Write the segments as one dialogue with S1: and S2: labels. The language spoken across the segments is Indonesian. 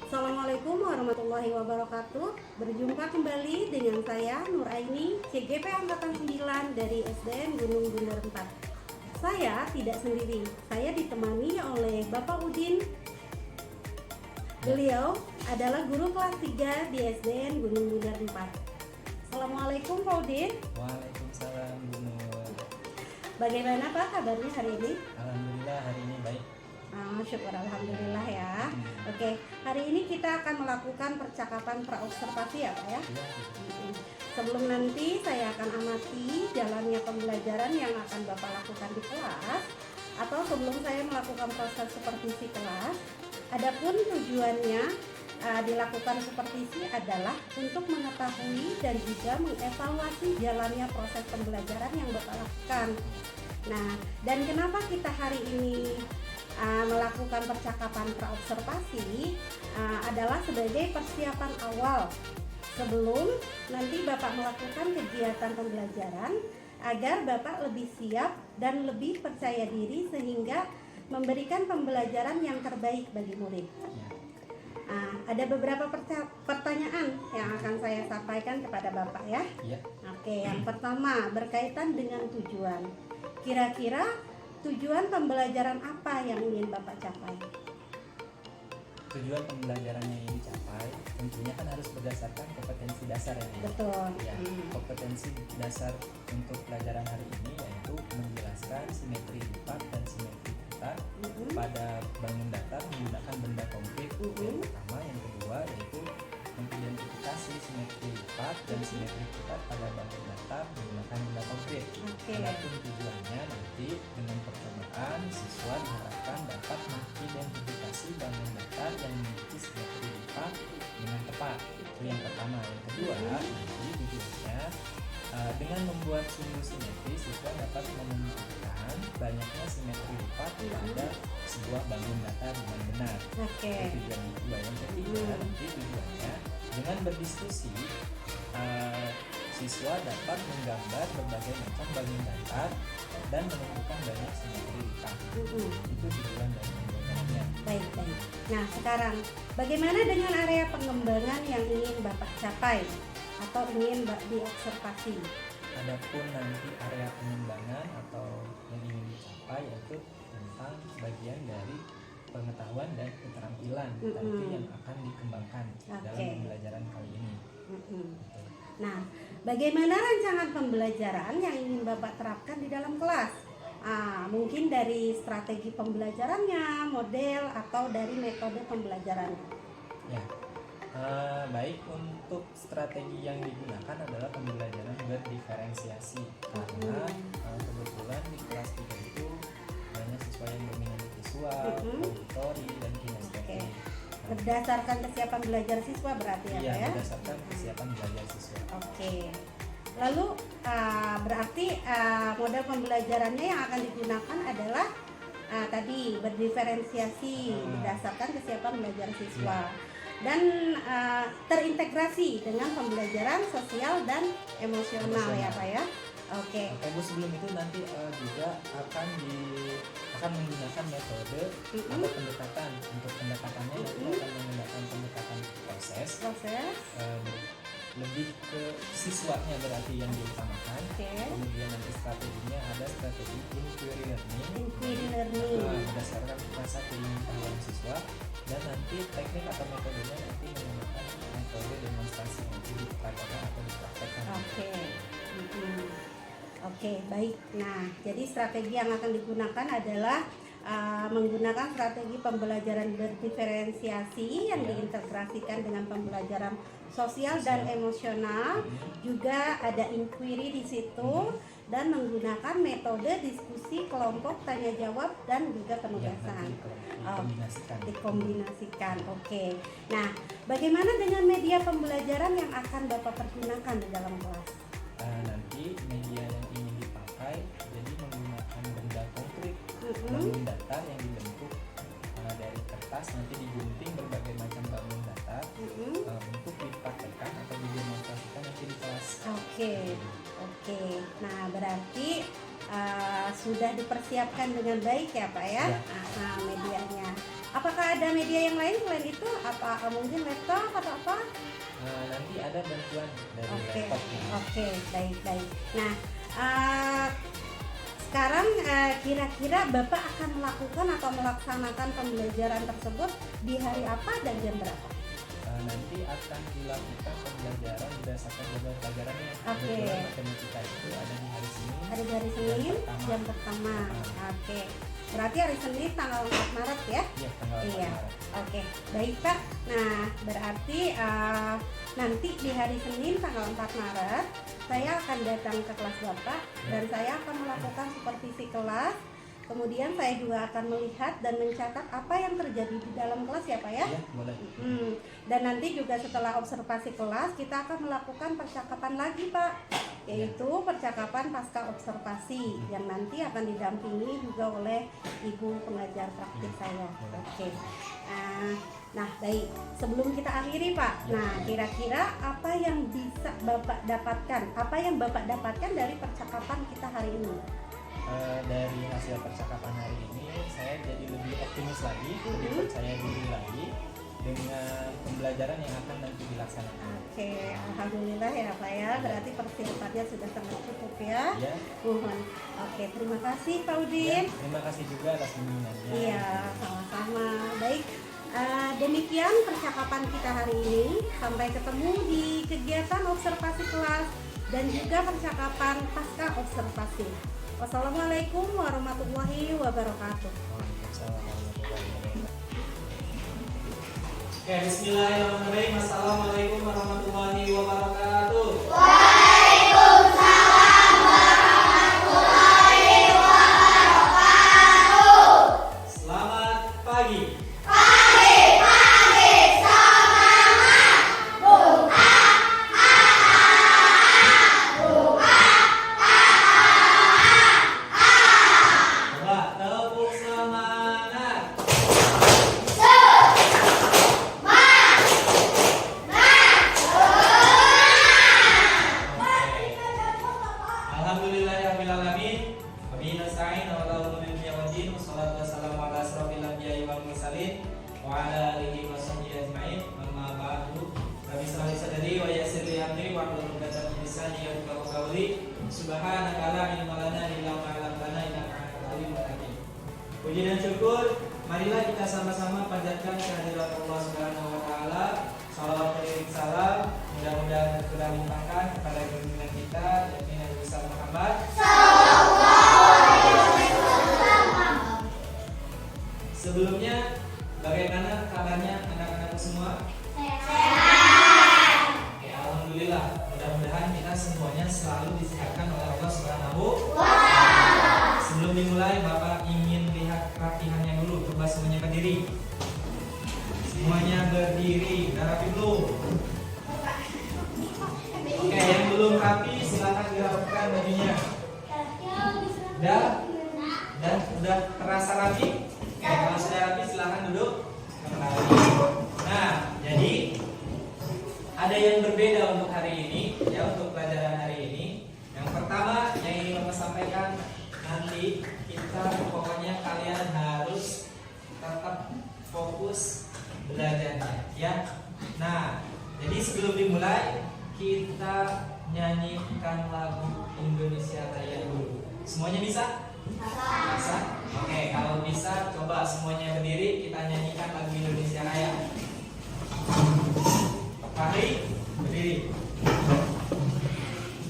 S1: Assalamualaikum warahmatullahi wabarakatuh. Berjumpa kembali dengan saya Nur Aini, CGP Angkatan 9 dari SDN Gunung Bunder 4. Saya tidak sendiri, saya ditemani oleh Bapak Udin. Beliau adalah guru kelas 3 di SDN Gunung Bunder 4. Assalamualaikum Pak Udin.
S2: Waalaikumsalam Bu Nur.
S1: Bagaimana Pak kabarnya hari ini?
S2: Alhamdulillah hari ini baik.
S1: Syukur alhamdulillah ya. Oke, hari ini kita akan melakukan percakapan praobservasi ya Pak ya. Sebelum nanti saya akan amati jalannya pembelajaran yang akan Bapak lakukan di kelas, atau sebelum saya melakukan proses supervisi kelas. Adapun tujuannya dilakukan supervisi adalah untuk mengetahui dan juga mengevaluasi jalannya proses pembelajaran yang Bapak lakukan. Nah, dan kenapa kita hari ini melakukan percakapan praobservasi adalah sebagai persiapan awal sebelum nanti Bapak melakukan kegiatan pembelajaran agar Bapak lebih siap dan lebih percaya diri sehingga memberikan pembelajaran yang terbaik bagi murid. Ada beberapa pertanyaan yang akan saya sampaikan kepada Bapak ya. Oke, yang pertama berkaitan dengan tujuan. Kira-kira tujuan pembelajaran apa yang ingin Bapak capai?
S2: Tujuan pembelajaran yang ingin dicapai tentunya kan harus berdasarkan kompetensi dasar ya.
S1: Betul.
S2: Ya, kompetensi dasar untuk pelajaran hari ini yaitu menjelaskan simetri lipat dan simetri putar pada bangun datar menggunakan benda konkret. Yang pertama, yang kedua yaitu mengidentifikasi simetri lipat dan simetri putar pada bangun datar menggunakan benda konkret. Adapun tujuannya nanti dengan percobaan siswa diharapkan dapat mengidentifikasi bangun datar yang memiliki simetri lipat dengan tepat. Itu yang pertama. Yang kedua, nanti tujuannya dengan membuat sumbu simetri siswa dapat menentukan banyaknya simetri lipat pada sebuah bangun datar dengan benar. Itu tujuan yang kedua. Yang ketiga, nanti tujuannya dengan berdiskusi siswa dapat menggambar berbagai macam bangun datar dan menentukan banyak simetri lipat. Itu tujuan dari pembelajarannya.
S1: Baik. Nah sekarang bagaimana dengan area pengembangan yang ingin Bapak capai atau ingin diobservasi?
S2: Adapun nanti area pengembangan atau yang ingin dicapai yaitu tentang bagian dari pengetahuan dan keterampilan nanti yang akan dikembangkan dalam pembelajaran kali ini.
S1: Nah, bagaimana rancangan pembelajaran yang ingin Bapak terapkan di dalam kelas? Mungkin dari strategi pembelajarannya, model, atau dari metode pembelajarannya.
S2: Ya, baik, untuk strategi yang digunakan adalah pembelajaran berdiferensiasi karena kebetulan di kelas 3 itu banyak siswa yang berminat visual, auditori, dan kinestetik.
S1: Berdasarkan kesiapan belajar siswa berarti ya Pak ya?
S2: Berdasarkan kesiapan belajar siswa.
S1: Lalu berarti model pembelajarannya yang akan digunakan adalah tadi berdiferensiasi berdasarkan kesiapan belajar siswa dan terintegrasi dengan pembelajaran sosial dan emosional ya Pak ya? Oke
S2: Bu, sebelum itu nanti juga akan menggunakan metode atau pendekatan. Untuk pendekatannya nanti akan menggunakan pendekatan proses. Lebih ke siswanya berarti yang diutamakan. Kemudian nanti strateginya ada strategi inquiry learning. Berdasarkan rasa keinginan siswa, dan nanti teknik atau metodenya nanti menggunakan metode demonstrasi yang diperagakan atau dipraktekkan.
S1: Oke, baik. Nah, jadi strategi yang akan digunakan adalah menggunakan strategi pembelajaran berdiferensiasi yang diintegrasikan dengan pembelajaran sosial dan emosional. Juga ada inquiry di situ dan menggunakan metode diskusi kelompok, tanya jawab, dan juga penugasan. Dikombinasikan. Oke. Nah, bagaimana dengan media pembelajaran yang akan Bapak pergunakan di dalam kelas?
S2: Nanti media yang ingin dipakai jadi menggunakan benda konkret, bangun datar yang dibentuk dari kertas, nanti digunting berbagai macam bangun datar untuk dipraktekkan atau didemonstrasikan nanti di kelas.
S1: Oke. Nah, berarti sudah dipersiapkan dengan baik ya Pak ya, medianya. Apakah ada media yang lain selain itu? Apa mungkin laptop atau apa?
S2: Nanti ada bantuan dari
S1: Oke,
S2: laptop ini.
S1: oke, baik. Nah, sekarang kira-kira Bapak akan melakukan atau melaksanakan pembelajaran tersebut di hari apa dan jam berapa?
S2: Nanti akan dilakukan pembelajaran berdasarkan jadwal pelajarannya.
S1: Oke.
S2: Kebetulan matematika itu ada di hari Senin.
S1: Hari Senin, jam pertama. Oke. Berarti hari Senin tanggal 4 Maret ya?
S2: Iya, tanggal 4
S1: Iya.
S2: Maret.
S1: Oke, baik Pak. Nah, berarti nanti di hari Senin tanggal 4 Maret saya akan datang ke kelas Bapak dan saya akan melakukan supervisi kelas. Kemudian saya juga akan melihat dan mencatat apa yang terjadi di dalam kelas ya Pak ya?
S2: Iya, boleh.
S1: Dan nanti juga setelah observasi kelas kita akan melakukan percakapan lagi Pak, yaitu percakapan pasca observasi yang nanti akan didampingi juga oleh ibu pengajar praktik saya. Oke. Nah baik, sebelum kita akhiri Pak, nah kira-kira apa yang bisa Bapak dapatkan, apa yang Bapak dapatkan dari percakapan kita hari ini?
S2: Dari hasil percakapan hari ini saya jadi lebih optimis lagi, lebih percaya diri lagi dengan pembelajaran yang akan nanti dilaksanakan.
S1: Oke, alhamdulillah ya Pak ya, berarti persiapannya sudah sangat cukup ya.
S2: Ya.
S1: Mohon. Oke, terima kasih Pak Udin.
S2: Ya, terima kasih juga atas bimbingannya.
S1: Iya, sama-sama. Baik, demikian percakapan kita hari ini. Sampai ketemu di kegiatan observasi kelas dan juga percakapan pasca observasi. Wassalamualaikum warahmatullahi wabarakatuh.
S2: Waalaikumsalam warahmatullahi wabarakatuh.
S3: Oke, bismillahirrahmanirrahim. Assalamualaikum warahmatullahi wabarakatuh. Selamat pagi. Coba tepuk semangat. Alhamdulillahirrahmanirrahim. Wabihi nasta'in wa ala umuri dunya waddin. Wassalatu wassalamu ala asrofil anbiya'i wal mursalin wa ala alihi wa sahbihi ajma'in. Amma ba'du. Rabbi shrah li sadri wa yassir li amri wahlul 'uqdatam min lisani yafqahu qawli. Subhanaka la ilma lana illa ma 'allamtana innaka antal alimul hakim. Puji dan syukur, marilah kita sama-sama panjatkan kehadirat Allah Subhanahu wa taala. Salawat dan salam mudah-mudahan kita limpahkan kepada junjungan kita yakni Nabi besar Muhammad. Sebelumnya, bagaimana kabarnya anak-anakku semua? Ya, alhamdulillah. Mudah-mudahan kita semuanya selalu disehatkan oleh Allah Subhanahu. Sebelum dimulai, Bapak ingin lihat rapihannya dulu. Coba semuanya berdiri. Semuanya berdiri. Udah rapi belum? Oke, yang belum rapi silakan dirapikan bajunya. Udah terasa rapi? Oke, kalau sudah rapi silakan duduk kembali. Nah, jadi ada yang berbeda untuk hari ini, ya, untuk pelajaran hari ini. Yang pertama yang ingin Bapak sampaikan, nanti kita pokoknya kalian harus tetap fokus belajarnya, ya. Nah, jadi sebelum dimulai kita nyanyikan lagu Indonesia Raya dulu. Semuanya bisa? Bisa? Oke, kalau bisa coba semuanya berdiri, kita nyanyikan lagu Indonesia Raya. Fahri, berdiri.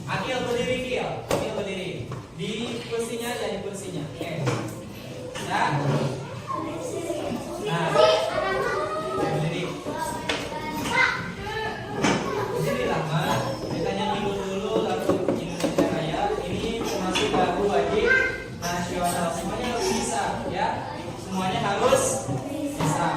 S3: Akil berdiri, Akil berdiri. Di kursinya aja, di kursinya. Oke. Ya. Nah, berdiri. Berdiri lama. Kita nyanyi dulu lagu Indonesia Raya. Ini termasuk lagu wajib nasional. Semuanya harus bisa, ya. Semuanya harus bisa.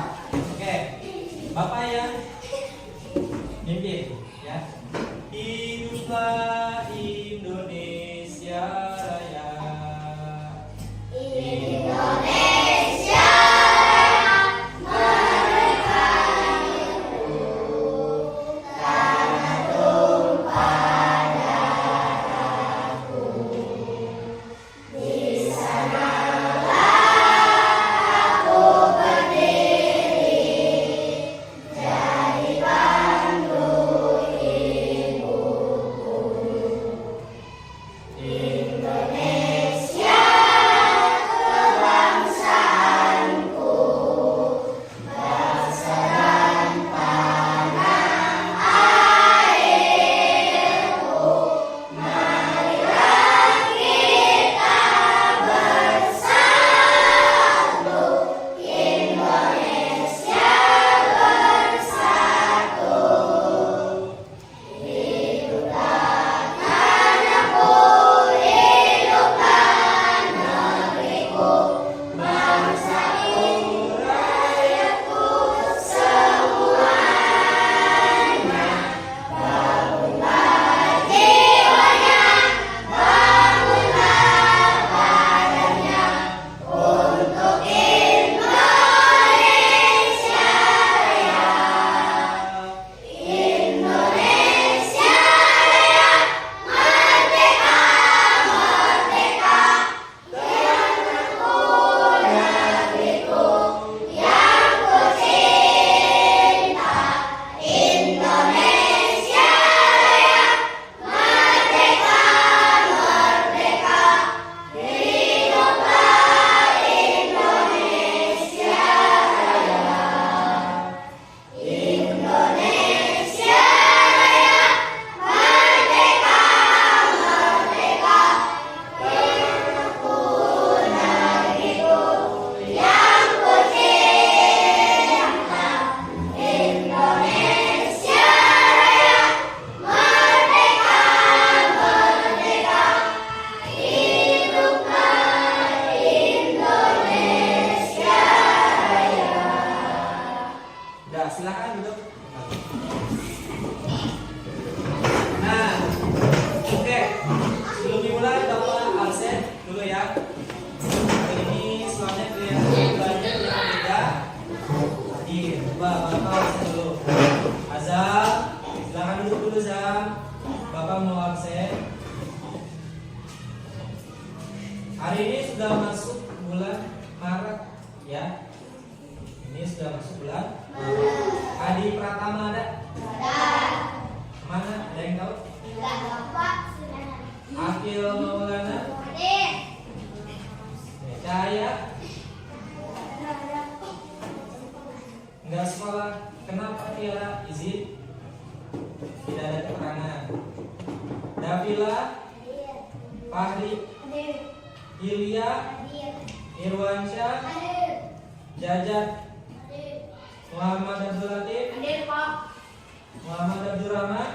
S3: silakan duduk. Nah, oke. Sebelum dimulai Bapak absen dulu ya. Hari ini soalnya kelihatan banyak yang beda. Hadir, Bapak absen dulu. Azam, silakan duduk dulu Zam. Bapak mau absen. Hari ini sudah masuk bulan Maret ya. Ini sudah masuk bulan Maret. Adi Pratama ada? Mana? Ada yang tahu? Akil Maulana? Cahaya? Enggak sekolah. Kenapa Tiara izin? Tidak ada keterangan. Davila? Fahri? Ilya? Irwansyah? Jajat? Muhammad Abdul Latif? Muhammad Abdul Rahman?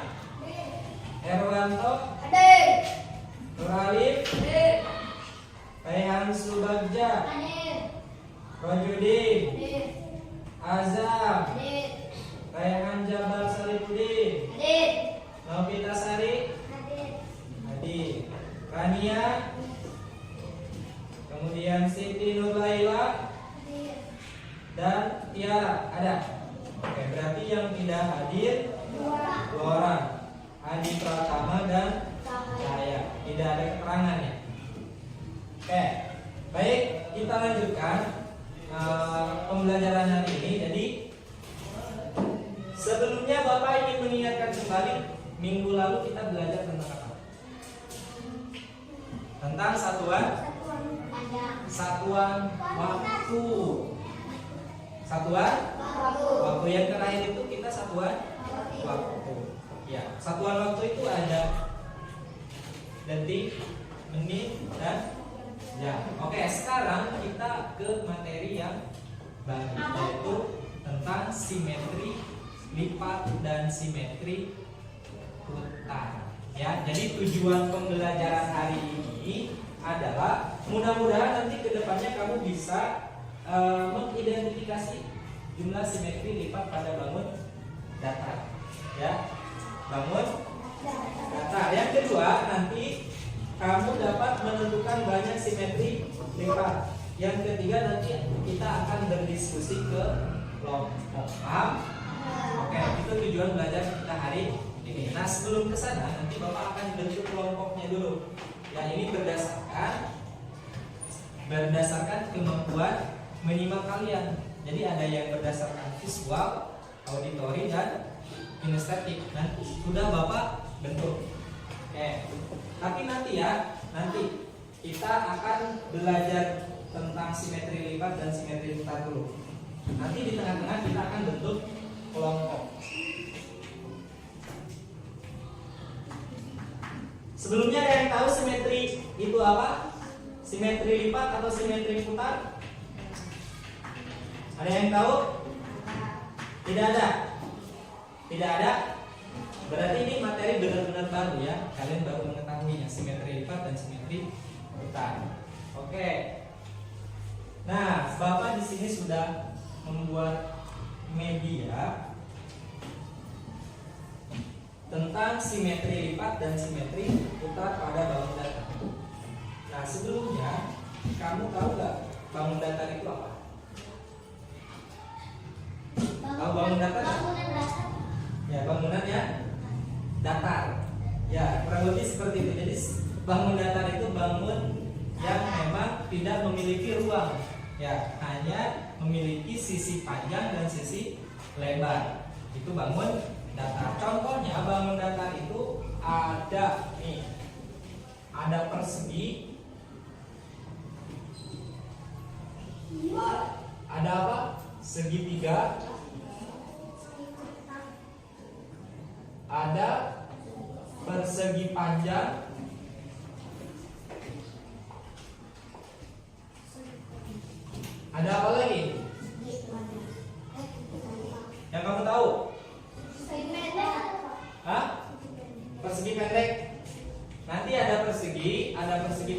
S3: Erwanto? Nuralif? Rayhan Subagja? Rojudin? Azam? Rayhan Jabal Salipudin? Novita Sari? Hadir. Rania? Kemudian Siti Nurlaila dan Tiara ada. Oke, berarti yang tidak hadir dua orang. Adi Pratama dan Cahaya. Tidak ada keterangan ya. Oke, baik, kita lanjutkan pembelajaran hari ini. Jadi sebelumnya Bapak ingin mengingatkan kembali minggu lalu kita belajar tentang apa? Tentang satuan waktu. Satuan waktu yang terakhir itu kita satuan waktu. Ya, satuan waktu itu ada detik, menit, dan jam. Oke, sekarang kita ke materi yang baru, yaitu tentang simetri lipat dan simetri putar. Ya, jadi tujuan pembelajaran hari ini adalah mudah-mudahan nanti kedepannya kamu bisa mengidentifikasi jumlah simetri lipat pada bangun datar. Ya, bangun datar. Yang kedua, nanti kamu dapat menentukan banyak simetri lipat. Yang ketiga, nanti kita akan berdiskusi ke kelompok. Paham? Oke, itu tujuan belajar kita hari ini. Nah, sebelum ke sana, nanti Bapak akan bentuk kelompoknya dulu. Ya, ini berdasarkan kemampuan menyimak kalian. Jadi ada yang berdasarkan visual, auditori, dan kinestetik. Nanti sudah Bapak bentuk. Oke. Tapi nanti kita akan belajar tentang simetri lipat dan simetri putar dulu. Nanti di tengah-tengah kita akan bentuk kelompok. Sebelumnya ada yang tahu simetri itu apa? Simetri lipat atau simetri putar? Ada yang tahu? Tidak ada? Tidak ada? Berarti ini materi benar-benar baru ya. Kalian baru mengetahuinya, simetri lipat dan simetri putar. Oke. Nah, Bapak di sini sudah membuat media tentang simetri lipat dan simetri putar pada bangun datar. Nah, sebelumnya kamu tahu nggak bangun datar itu apa? Tahu bangun datar? Ya, bangunannya datar. Ya, kurang lebih seperti itu. Jadi bangun datar itu bangun yang memang tidak memiliki ruang. Ya, hanya memiliki sisi panjang dan sisi lebar. Itu bangun datar. Contohnya bangun datar itu ada nih. Ada persegi. Ada apa? Segitiga. Ada persegi panjang. Ada apa lagi? Yang kamu tahu? Hah? Persegi pendek. Nanti ada persegi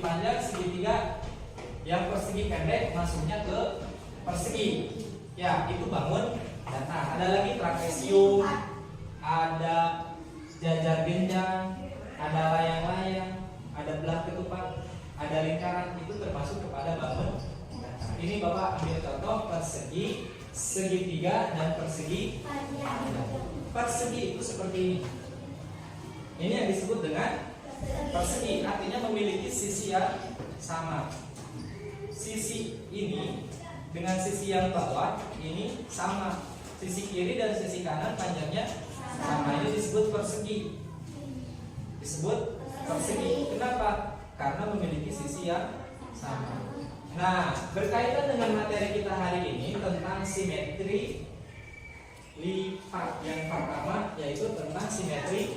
S3: panjang, segitiga. Yang persegi pendek masuknya ke persegi. Ya, itu bangun data. Ada lagi trapesium, ada jajar genjang, ada layang-layang, ada belah ketupat, ada lingkaran, itu termasuk kepada bangun datar. Ini Bapak ambil contoh persegi, segitiga, dan persegi. Persegi itu seperti ini. Ini yang disebut dengan persegi, artinya memiliki sisi yang sama. Sisi ini dengan sisi yang bawah ini sama. Sisi kiri dan sisi kanan panjangnya sama. Ini disebut persegi. Disebut persegi. Kenapa? Karena memiliki sisi yang sama. Nah, berkaitan dengan materi kita hari ini tentang simetri lipat. Yang pertama yaitu tentang simetri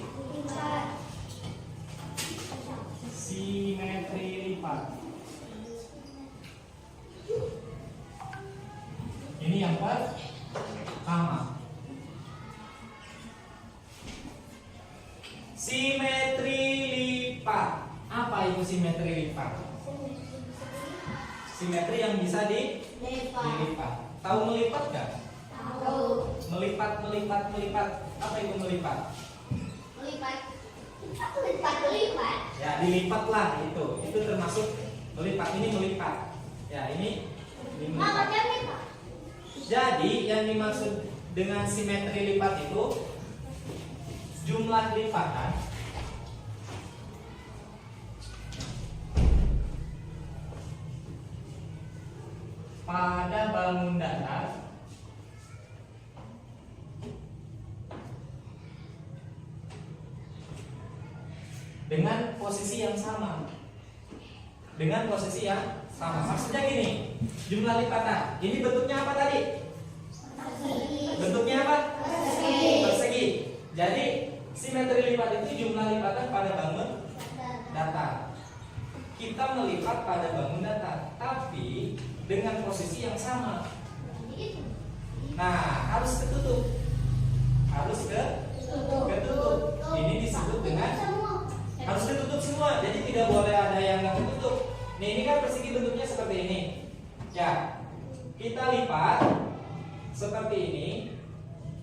S3: lipat. Ini yang pertama. Simetri lipat. Apa itu simetri lipat? Simetri yang bisa dilipat. Tahu melipat nggak?
S4: Tahu.
S3: Melipat. Apa itu melipat?
S4: Melipat.
S3: Ya, dilipatlah itu. Itu termasuk melipat. Ini melipat. Ya, ini melipat. Jadi yang dimaksud dengan simetri lipat itu jumlah lipatan pada bangun datar dengan posisi yang sama. Dengan posisi yang sama. Maksudnya gini, jumlah lipatan. Ini bentuknya apa tadi? Bentuknya apa? Persegi. Jadi simetri lipat itu jumlah lipatan pada bangun datar. Kita melipat pada bangun datar, tapi dengan posisi yang sama. Nah, harus ketutup. Harus ketutup. Ini disebut dengan harus ketutup semua. Jadi tidak boleh ada yang nggak ketutup. Nih, ini kan persegi bentuknya seperti ini. Ya, kita lipat seperti ini.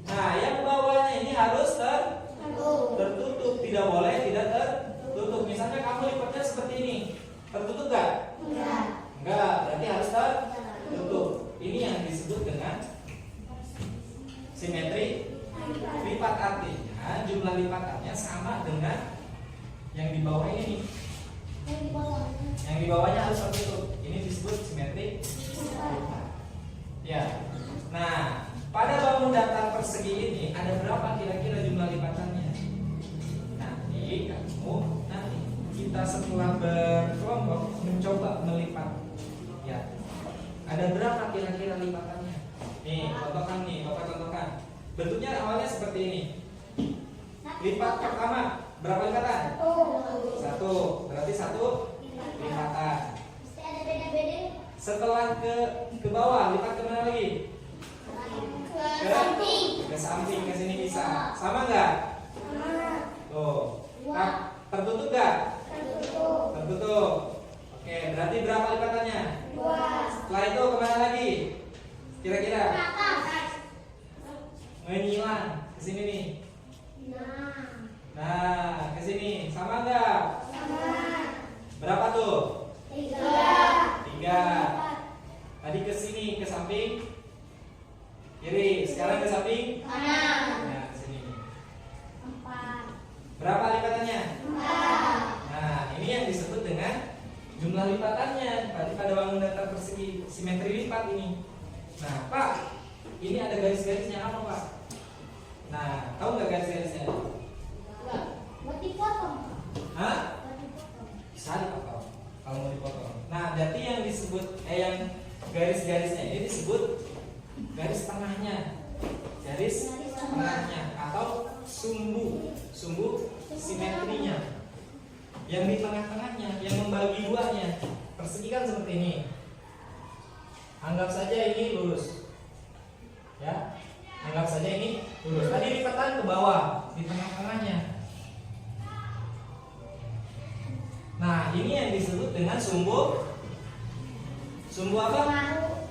S3: Nah, yang bawahnya ini harus tertutup. Tidak boleh tidak tertutup. Misalnya kamu lipatnya seperti ini, tertutup nggak? Enggak, berarti harus tertutup. Ini yang disebut dengan simetri lipat, artinya jumlah lipatannya sama dengan yang di bawah ini. Yang di bawahnya harus tertutup. Ini disebut simetri lipat. Ya. Nah, pada bangun datar persegi ini ada berapa kira-kira jumlah lipatannya? Nanti kita setelah berkelompok mencoba melipat. Ya. Ada berapa kira-kira lipatannya? Nih, Bapak contohkan. Bentuknya awalnya seperti ini. Lipat pertama berapa lipatan? 1. Berarti 1 lipatan. Setelah ke bawah, lipat ke mana lagi? Ke samping, ke sini bisa. Sama nggak? Tuh. Tertutup nggak? Tertutup. Oke, berarti berapa lipatannya?
S4: 2.
S3: Setelah itu kemana lagi? Kira-kira? Menyilang ke sini nih. Nah, ke sini. Sama nggak? Berapa tuh? 3. Tadi ke sini, ke samping kiri. Sekarang ke samping
S4: Kanan.
S3: nah, ke sini.
S4: 4.
S3: Berapa lipatannya? Nah, ini yang disebut dengan jumlah lipatannya pada bangun datar persegi, simetri lipat ini. Nah, Pak, ini ada garis-garisnya apa, Pak? Nah, tahu nggak garis-garisnya?
S4: Buat dipotong.
S3: Hah? Bisa dipotong kalau mau dipotong. Nah, berarti yang disebut yang garis-garisnya ini disebut garis tengahnya. Garis tengahnya atau sumbu simetrinya. Yang di tengah-tengahnya, yang membagi duanya. Persegi kan seperti ini. Anggap saja ini lurus. Ya. Anggap saja ini lurus. Tadi lipatan ke bawah, di tengah-tengahnya. Nah, ini yang disebut dengan sumbu apa?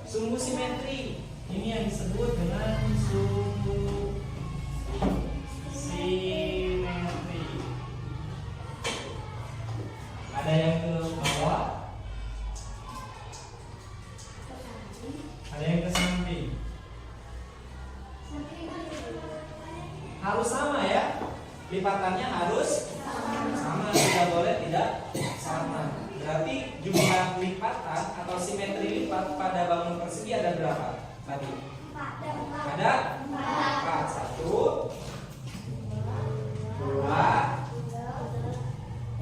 S3: Sumbu simetri. Ini yang disebut dengan simetri. Ada yang ke bawah, ada yang ke samping. Harus sama ya, lipatannya harus sama, tidak boleh tidak sama. Berarti jumlah lipatan atau simetri lipat pada bangun persegi ada berapa tadi? Ada 4. 1, 2,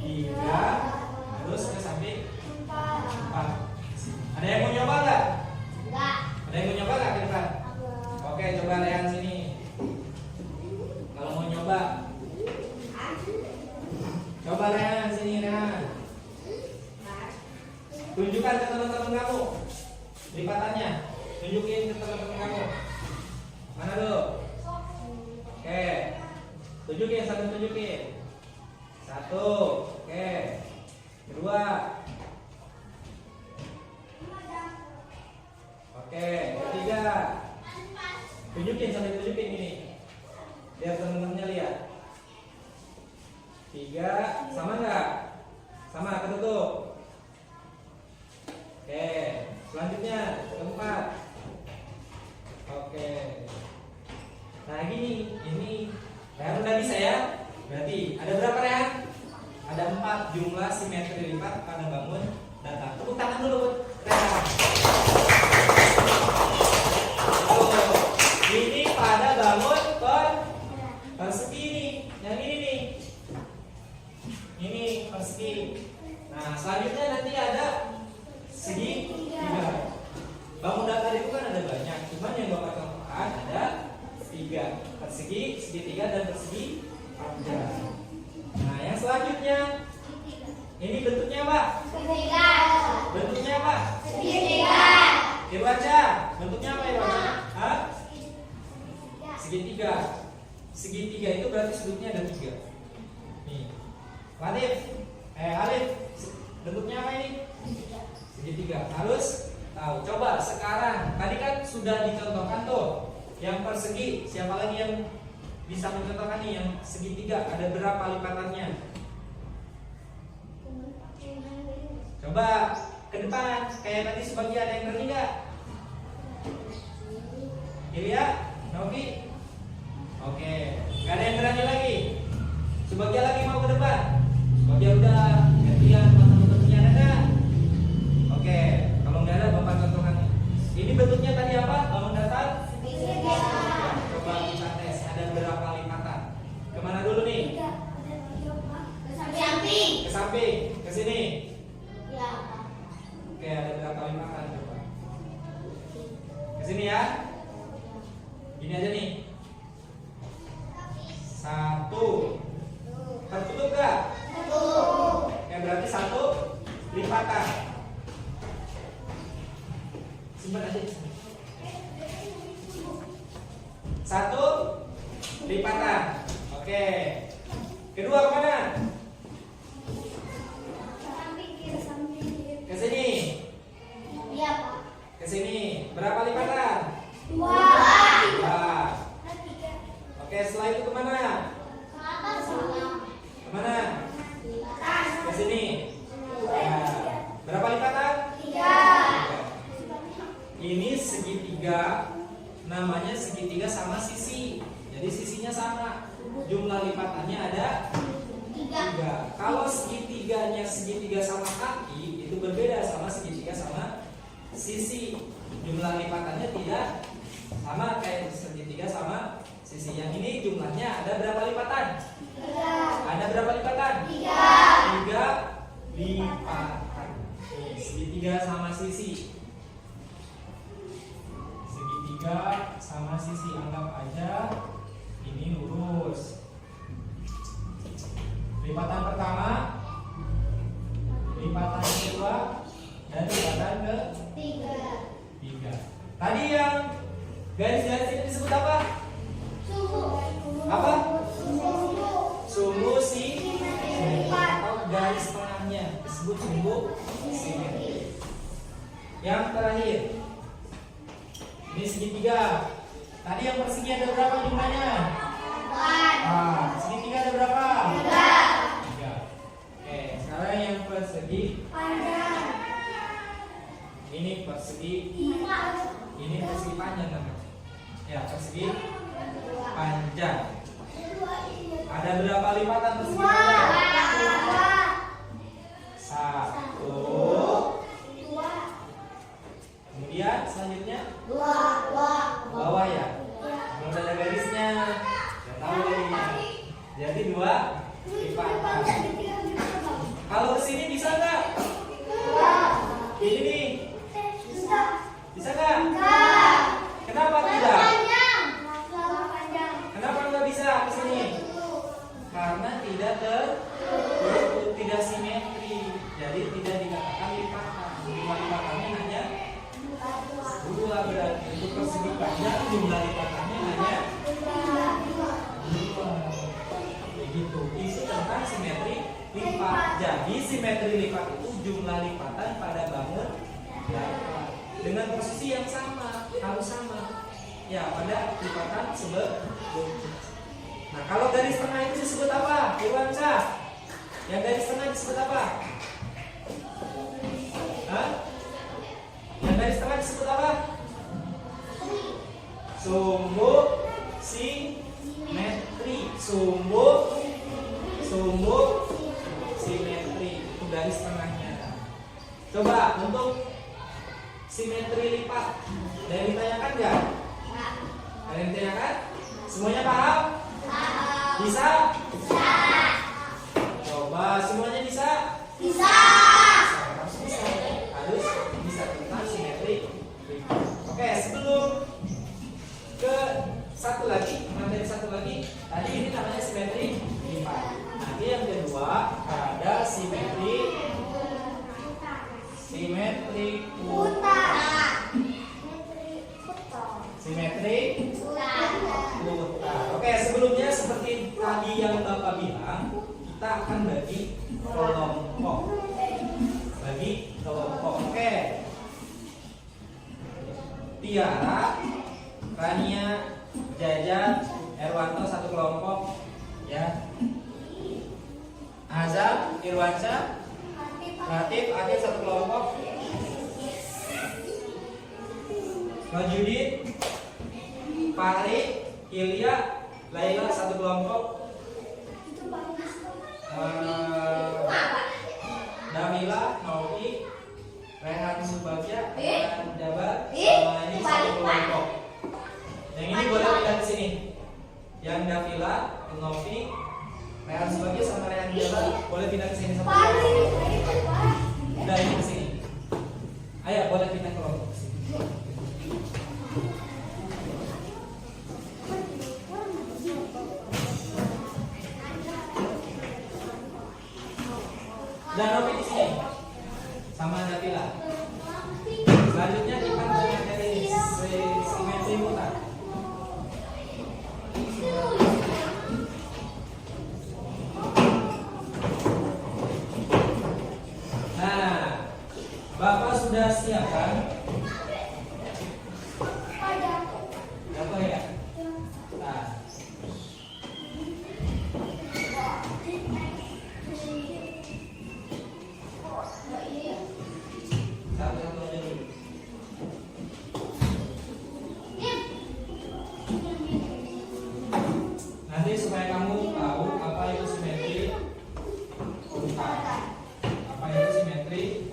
S3: 3, terus ke samping 4. Ada yang mau nyoba nggak? Ada yang mau nyoba nggak ke depan? Oke, coba Rehan sini. Kalau mau nyoba, coba Rehan sini Rehan. Tunjukkan ke teman-teman kamu lipatannya. Tunjukin ke teman-teman kamu. Mana dulu? Oke. Tunjukin, sambil tunjukin. 1. Oke. 2. Oke. 3. Tunjukin, sambil tunjukin ini. Biar teman-temannya lihat. 3. Sama nggak? Sama, ketutup. Oke, selanjutnya 4. Oke. Nah gini, ini Rehan udah bisa ya. Berarti ada berapa Rehan? Ada 4 jumlah simetri lipat pada bangun datar. Tepuk tangan dulu buat Rehan. Oh, ini pada bangun persegi nih. Yang ini nih. Ini persegi. Nah selanjutnya nanti ada segi 3. Bangun datar itu kan ada banyak, cuman yang Bapak contohkan ada 3. Persegi, segi 3 dan persegi 4. Nah, yang selanjutnya ini bentuknya apa? Bentuknya apa? Irwaja. Bentuknya apa Irwaja? Hah? Segitiga. Segitiga itu berarti sudutnya ada 3. Nih. Alif. Bentuknya apa ini? Segitiga. Harus tahu. Coba sekarang, tadi kan sudah dicontohkan tuh yang persegi. Siapa lagi yang bisa mencontohkan nih yang segitiga? Ada berapa lipatannya? Coba ke depan. Kayak tadi sebagian ada yang berani nggak? Ilya, Novi. Oke. Gak ada yang berani lagi. Sebagian lagi mau ke depan. Sebagian udah gantian teman-temannya ada nggak? Oke. Kalau nggak ada Bapak contohkan. Ini bentuknya tadi apa? Bangun datar? Coba kita tes. Ada berapa lipatan? Kemana dulu nih? Ke samping. Ke sini. Oke, ada berapa lipatan? Coba. Ke sini ya. Gini aja nih. 1. Tertutup nggak? Oke, berarti 1 lipatan. Simpan aja. 1 lipatan. Oke. Kedua kemana? Ke sini. Ke sini. Berapa lipatan? 2. Oke, setelah itu kemana? Kemana? Ke sini. Ya. Berapa lipatan? 3. Ini segitiga, namanya segitiga sama sisi. Jadi sisinya sama. Jumlah lipatannya ada 3. Kalau segitiganya segitiga sama kaki, itu berbeda sama segitiga sama sisi. Jumlah lipatannya tidak sama kayak segitiga sama sisi. Yang ini jumlahnya ada berapa lipatan? 3. Ada berapa lipatan? 3 lipatan. Nih, segitiga sama sisi. Segitiga sama sisi, anggap aja ini lurus. Lipatan pertama, lipatan kedua, dan lipatan ketiga. Tadi yang garis-garis ini disebut apa? Apa? Sumbu simetri atau garis tengahnya disebut sumbu simetri. Yang terakhir, ini segitiga. Tadi yang persegi ada berapa jumlahnya?
S4: 4.
S3: Segitiga ada berapa? 3. Oke, sekarang yang persegi.
S4: Panjang.
S3: Ini persegi.
S4: 5.
S3: Ini persegi panjang namanya. Ya, persegi panjang. Ada berapa lipatan persegi panjang? 1. Kemudian selanjutnya bawah ya. Belum ada garisnya. Nggak tahu garisnya. Jadi 2 lipatan. Kalau kesini bisa nggak? Ini nih. Bisa nggak? Kenapa tidak? Kenapa nggak bisa kesini? Karena tidak simetri. Jadi tidak dikatakan lipatan. Jumlah lipatannya hanya 2 berarti untuk persegi panjang jumlah lipatannya hanya 2. Begitu. Isi tentang simetri lipat. Jadi simetri lipat itu jumlah lipatan pada bangun datar dengan posisi yang sama, harus sama. Ya, pada lipatan sebelumnya. Nah, kalau garis tengah itu disebut apa? Irwansyah. Yang garis tengah disebut apa? Hah? Yang garis tengah disebut apa? Sumbu simetri. Sumbu simetri itu garis tengahnya. Coba untuk simetri lipat. Ada yang ditanyakan nggak? Ada yang ditanyakan? Semuanya paham? Bisa? Coba semuanya bisa? Harus bisa tentang simetri lipat. Oke, sebelum ke satu lagi, materi satu lagi. Tadi ini namanya simetri lipat. Nanti yang kedua ada simetri putar. Simetri putar. Oke, sebelumnya seperti tadi yang Bapak bilang, kita akan bagi kelompok. Oke. Tiara, Rania, Jaja, Erwanto satu kelompok, ya. Azam, Irwansyah, Latif, Akif satu kelompok. Majudin, Fahri, Ilya, Laila satu kelompok. Damila, Nauki, Rehan Subagja, dan Jabar sama ini satu kelompok. Yang ini boleh pindah ke sini. Yang Davila, Novi, Rehan Subagja sama Rehan Jabar boleh pindah ke sini satu kelompok. Udah ini ke sini. Ayo boleh pindah kelompok ke sini. Dan Novi di sini sama Davila. Selanjutnya kita belajar dari simetri putar. Nah, Bapak sudah siapkan? Apa ya? Nah. Satu-satu aja dulu. Nanti supaya kamu tahu apa itu simetri putar. Apa itu simetri?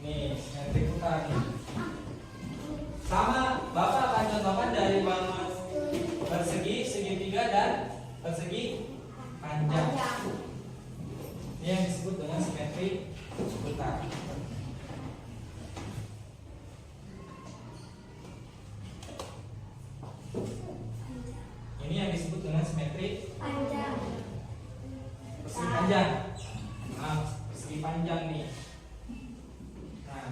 S3: Nih, simetri putar nih. Sama, Bapak akan contohkan dari bangun persegi, segitiga dan persegi panjang. Ini yang disebut dengan simetri putar. Ini yang disebut dengan simetri persegi panjang. Nah, persegi panjang nih. Nah,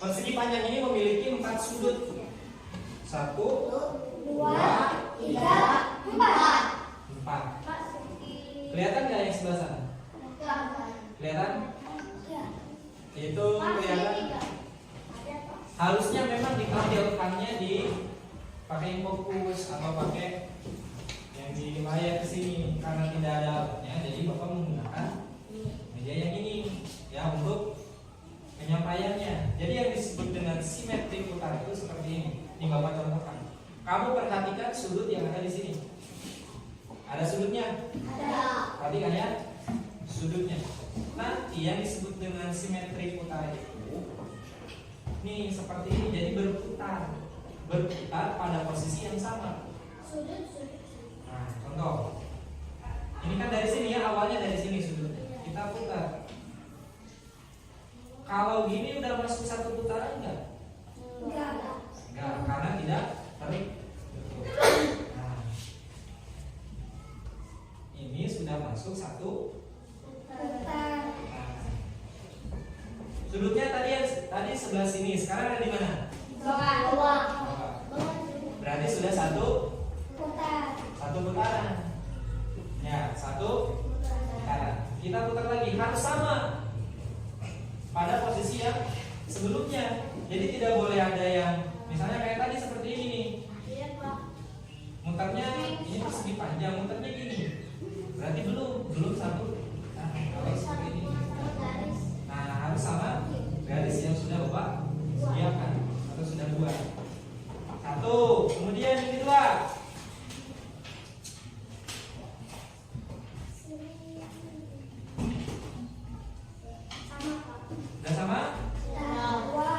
S3: persegi panjang ini memiliki 4 sudut. 1, 2, 3, 4. Kelihatan nggak yang sebelah sana? Kelihatan? Itu kelihatan. Harusnya memang ditampilkannya di pakai fokus atau pakai yang di layar kesini, karena tidak ada alatnya, jadi Bapak menggunakan media yang ini ya untuk penyampaiannya. Jadi yang disebut dengan simetri putar itu seperti ini. Ini Bapak contohkan. Kamu perhatikan sudut yang ada di sini. Ada sudutnya?
S4: Ada.
S3: Perhatikan ya sudutnya. Nanti yang disebut dengan simetri putar itu nih seperti ini, jadi berputar pada posisi yang sama.
S4: Sudut.
S3: Nah, contoh. Ini kan dari sini ya, awalnya dari sini sudutnya. Kita putar. Kalau gini udah masuk satu putaran enggak?
S4: Enggak.
S3: Enggak, karena tidak terik. Nah, ini sudah masuk satu.
S4: Putar.
S3: Nah, sudutnya tadi sebelah sini, sekarang ada di mana?
S4: Bawah.
S3: Bawah. Berarti sudah satu
S4: Putar.
S3: putaran. Ya, satu putaran. Kita putar lagi, harus sama pada posisi yang sebelumnya. Jadi tidak boleh ada yang misalnya kayak tadi seperti ini nih.
S4: Iya, Pak.
S3: Mutarnya ini persegi panjang, mutarnya gini. Berarti belum satu. Nah, kalau seperti ini. Nah, harus sama garis yang sudah Bapak sediakan atau sudah buat. Satu, kemudian yang kedua.
S4: Sama, Pak.
S3: Udah sama?
S4: Dua.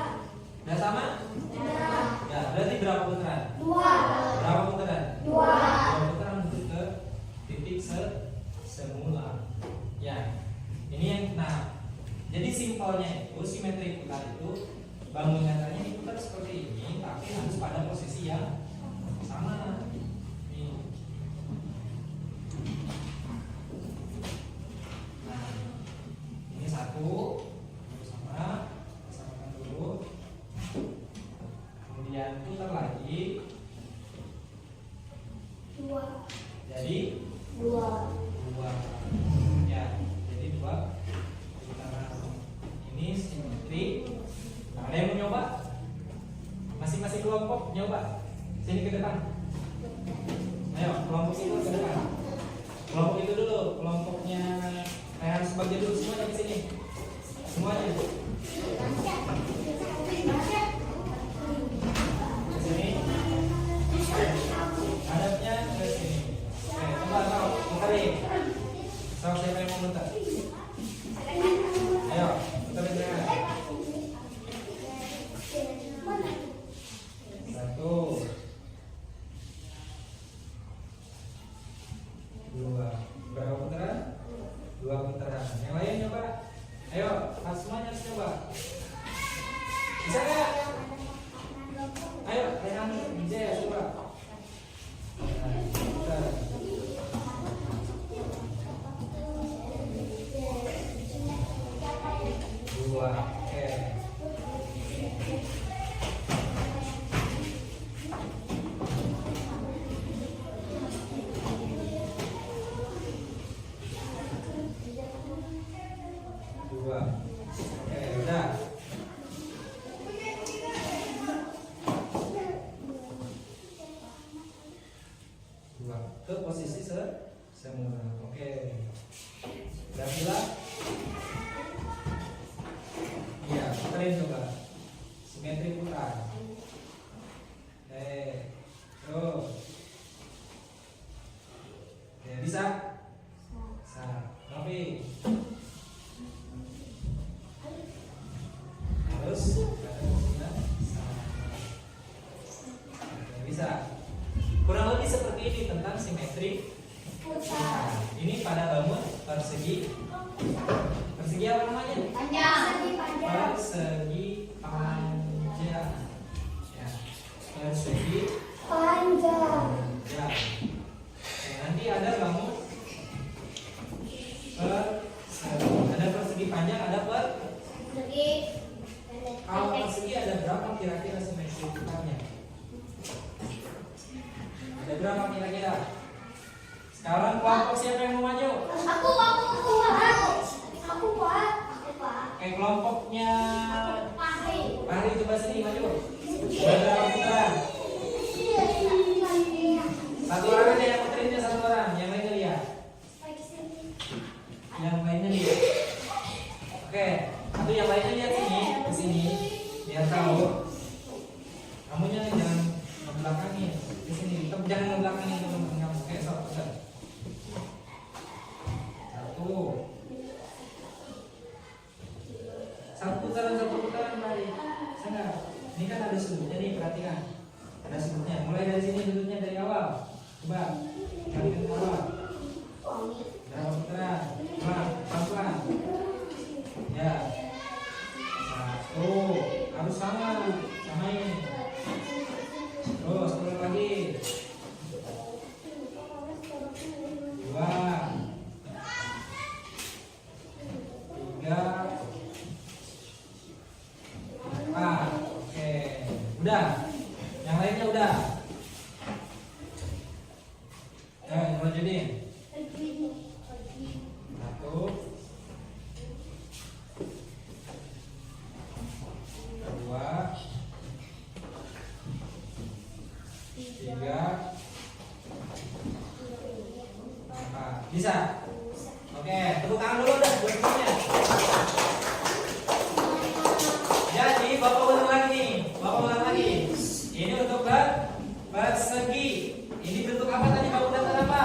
S3: Udah sama?
S4: Dua.
S3: Ya, berarti berapa putaran?
S4: Dua.
S3: Berapa putaran?
S4: Dua.
S3: Dua putaran menuju ke titik semula. Ya, ini yang jadi simpelnya itu simetri putar itu bangun nyatanya diputar seperti ini, tapi harus pada posisi yang sama. Nih. Nah, ini satu, sama, samakan dulu. Kemudian putar lagi,
S4: Dua.
S3: jadi
S4: Dua.
S3: dua. Ya, jadi dua putaran. Ini simetri. Nah, ada yang mau nyoba? Masing-masing kelompok nyoba. Sini ke depan. Ayo, kelompok itu ke depan. Kelompok itu dulu, kelompoknya Rehan sebagian dulu, semuanya ke sini. Semuanya. Ke sini. Hadapnya ke sini. Oke, coba tahu, putarin. Tahu siapa yang mau muter? Ayo, putarin Rehan. Satu, dua. Berapa putaran? Dua putaran. Yang lain coba. Ayo, semuanya harus coba. Bisa nggak? Ayo, Rehan, bisa ya coba. Nah, putar. Dua. Oke. Dua. Oke, udah. Dua. Ke posisi semula. Oke. Udah bilang? Iya, puterin coba. Simetri putar. Terus. Ya, bisa? Bisa. Tapi harus bisa. Kurang lebih seperti ini tentang simetri putar. Ini pada bangun persegi apa namanya?
S4: Panjang.
S3: Persegi panjang. Ya. Persegi
S4: Panjang.
S3: panjang. Ya, nanti ada bangun ada persegi panjang, ada
S4: Persegi.
S3: kalau persegi ada berapa kira-kira simetri putarnya? Ada berapa kira-kira? Sekarang kelompok siapa yang mau maju?
S4: Aku, Pak.
S3: Kayak kelompoknya
S4: Pahri.
S3: Fahri coba sini maju. Berapa putaran? Satu orang aja yang puterinnya, satu orang. Yang lainnya lihat. Yang lainnya lihat. Oke, satu yang lainnya lihat sini, ke sini. Biar tahu. Kamunya jangan ngebelakangin. Di sini, jangan ngebelakangin teman-teman kamu. Oke, sok, putar. Satu putaran Mari. Sana. Ini kan ada sudutnya nih, perhatikan. Ada sudutnya. Mulai dari sini sudutnya dari awal. Coba. Kalikan ke awal. Berapa putaran? Pelan-pelan. Ya. Satu. Harus sama. Samain. Terus turun lagi. Dua. Tiga. Oke. Udah. Yang lainnya udah. Lanjutin. Satu. Dua. Tiga. Empat. Bisa? Oke, tepuk tangan dulu dah buat temennya. Jadi Bapak ulang lagi nih. Bapak ulang lagi. Ini untuk persegi. Ini bentuk apa tadi? Bangun datar apa?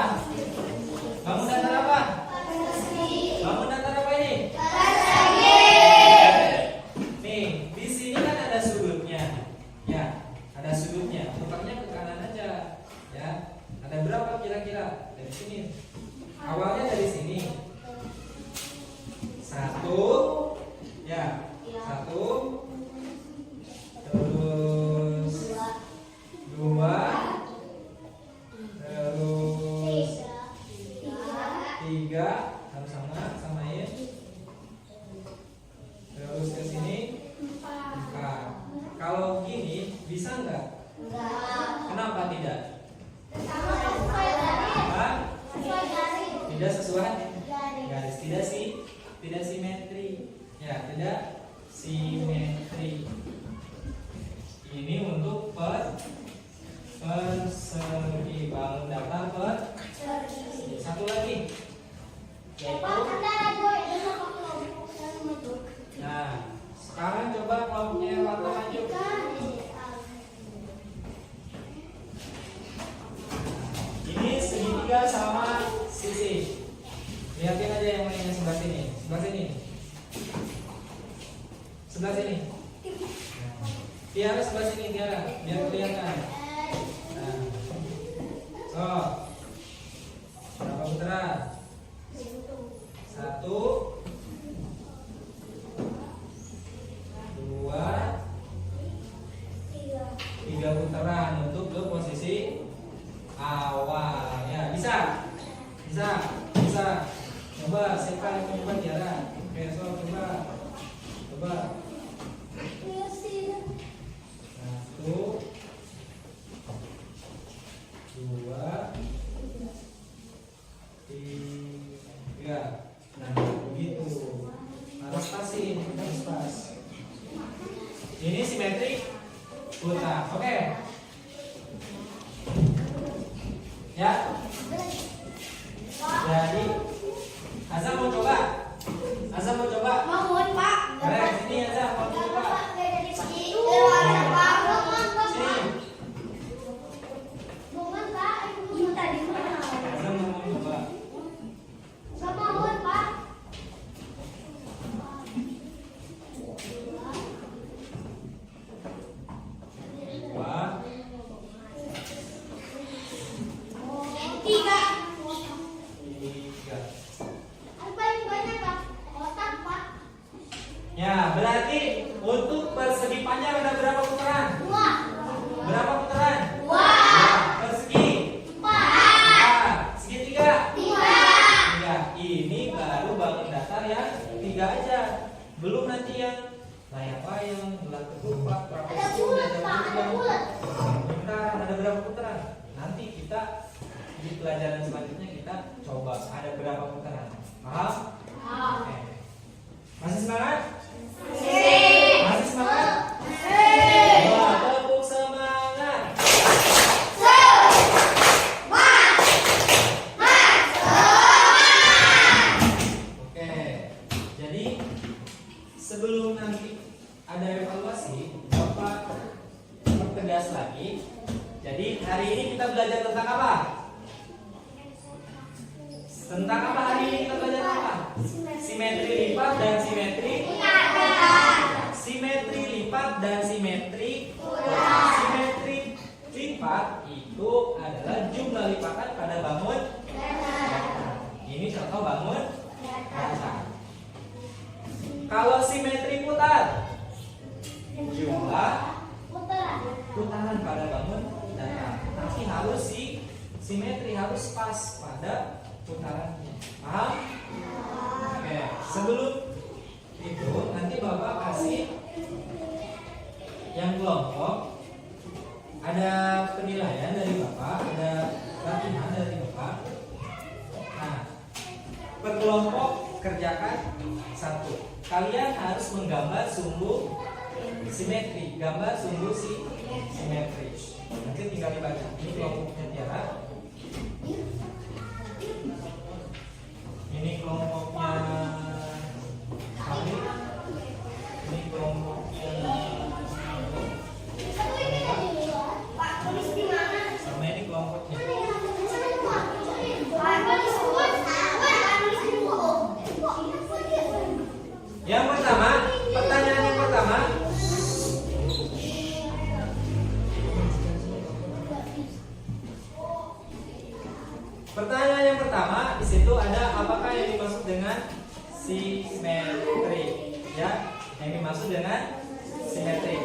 S3: Bangun datar apa? Bangun datar apa ini? Nih, di sini kan ada sudutnya. Ya, ada sudutnya. Letaknya ke kanan aja. Ya. Ada berapa kira-kira? Dari sini. Awalnya dari sini. Satu. Ya. Satu. Terus dua. Terus tiga. Harus samain. Terus ke sini. Empat. Kalau gini bisa nggak? Kenapa tidak? Hah? Tidak sesuai garis, tidak simetri. Ya, tidak simetri. Ini untuk persegi. Bangun datar persegi. Satu lagi. Nah, sekarang coba kelompoknya warna maju. Ini segitiga sama sisi. Lihatin aja yang lainnya sebelah sini. Sebelah sini. Sebelah sini. Tiara sebelah sini, Tiara. Biar kelihatan. Nah. So. Berapa putaran? Satu. Dua. Tiga putaran untuk ke posisi awal. Ya, bisa. Coba siapa yang mau coba Tiara? Oke, so coba. Satu. Dua. Tiga. Nah, begitu. Harus pasin, harus pas. Ini simetrik. Putar. Oke. Ya. Jadi Azam mau coba?
S4: Bangun, Pak.
S3: Boleh, sini Azam mau coba. Sini.
S4: Bangun, Pak. Minta di mana?
S3: Azam mau coba.
S4: Gak bangun, Pak.
S3: Dua.
S4: Tiga. Apa yang banyak, Pak? Kotak, Pak.
S3: Ya, berarti untuk persegi panjang ada berapa putaran?
S4: Dua.
S3: Berapa putaran?
S4: Dua.
S3: Persegi.
S4: Empat.
S3: Segitiga.
S4: Tiga.
S3: Tiga. Ini baru bangun datar yang tiga aja. Belum nanti yang layang-layang, gelar ketupat,
S4: Ada
S3: trapesium,
S4: bulat, Pak. Ada bulat.
S3: putaran. Ada berapa putaran? Nanti kita di pelajaran selanjutnya kita coba ada berapa putaran. Paham? Oke. Masih semangat? Masih semangat? Jadi hari ini kita belajar tentang apa? Tentang apa hari ini kita belajar apa? Simetri lipat dan simetri simetri lipat dan simetri simetri lipat itu adalah jumlah lipatan pada bangun datar. Ini contoh bangun datar. Kalau simetri putar, jumlah putaran pada bangun datar. Tapi harus simetri, harus pas pada putarannya. Paham? Oke, sebelum itu nanti Bapak kasih yang kelompok, ada penilaian dari Bapak, ada latihan dari Bapak. Nah, per kelompok kerjakan satu. Kalian harus menggambar sumbu simetri, gambar sumbu simetri. Nanti tinggal dibaca. Ini kelompoknya Tiara. Ini kelompoknya Kami. Ini kelompoknya sama ini kelompoknya. Yang pertama, pertanyaan yang pertama. Pertanyaan yang pertama di situ ada apakah yang dimaksud dengan simetri? Ya, yang dimaksud dengan simetri.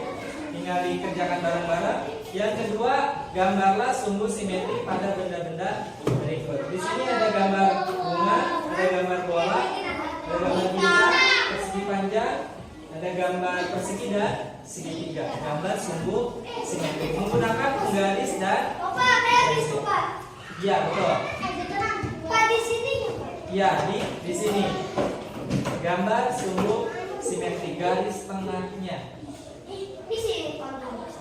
S3: Tinggal dikerjakan bareng-bareng. Yang kedua, gambarlah sumbu simetri pada benda-benda berikut. Di sini ada gambar bunga, ada gambar bola, ada gambar bintang, persegi panjang, ada gambar persegi dan segitiga. Gambar sumbu simetri menggunakan penggaris dan pensil. Iya, betul. Iya, di sini. Gambar sumbu simetri garis tengahnya.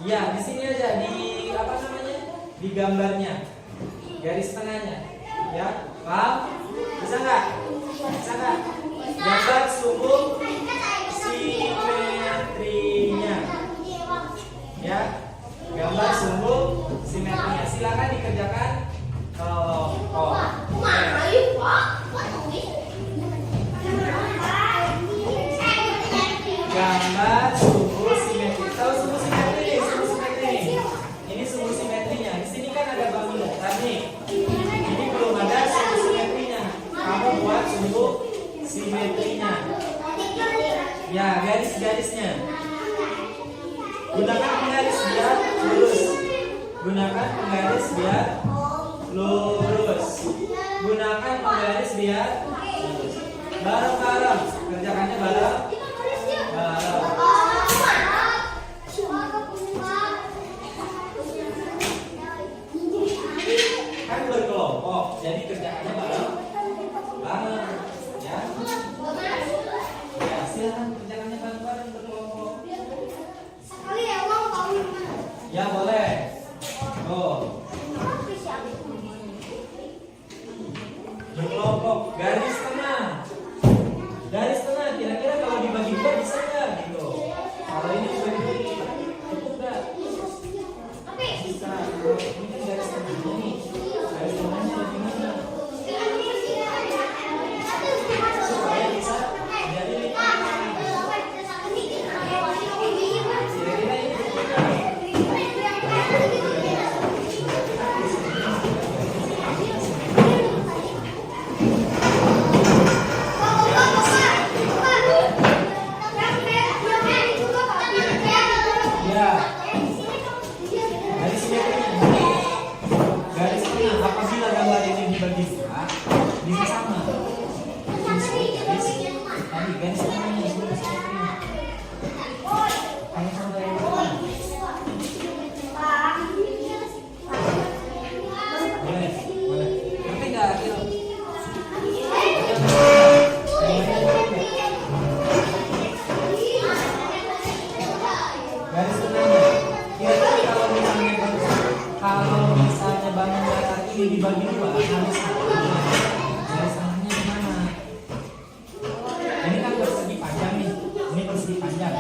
S3: Iya, di sini aja di apa namanya? Di gambarnya. Garis tengahnya. Ya, paham? Bisa nggak? Bisa nggak? Gambar sumbu simetrinya. Ya, gambar sumbu simetrinya. Silakan dikerjakan. Gambar sumbu simetri. Tahu sumbu simetri? Sumbu simetri. Ini sumbu simetrinya. Di sini kan ada bangun datar nih. Ini belum ada sumbu simetrinya. Kamu buat sumbu simetrinya. Ya, garis-garisnya. Gunakan penggaris biar lurus. Gunakan penggaris biar lurus. Gunakan penggaris biar lurus. Bareng-bareng. Kerjakannya bareng. Kan berkelompok, jadi kerjaannya bareng. Ya. Ya, silakan kerjakannya bareng-bareng berkelompok. Ya, boleh. Berkelompok, garis tengah. Garis tengah, kira-kira kalau dibagi dua bisa nggak gitu? Kalau ini dibagi cukup nggak? Bisa. Ini kan garis tengahnya nih. Garis tengahnya bagaimana? Supaya bisa jadi lingkaran. Kira-kira ini cukup nggak? Dibagi dua harus garis tengahnya gimana? Ini kan persegi panjang nih, ini persegi panjang.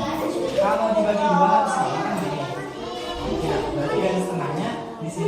S3: Kalau dibagi dua harus sama kan gini. Ya, berarti garis tengahnya di sini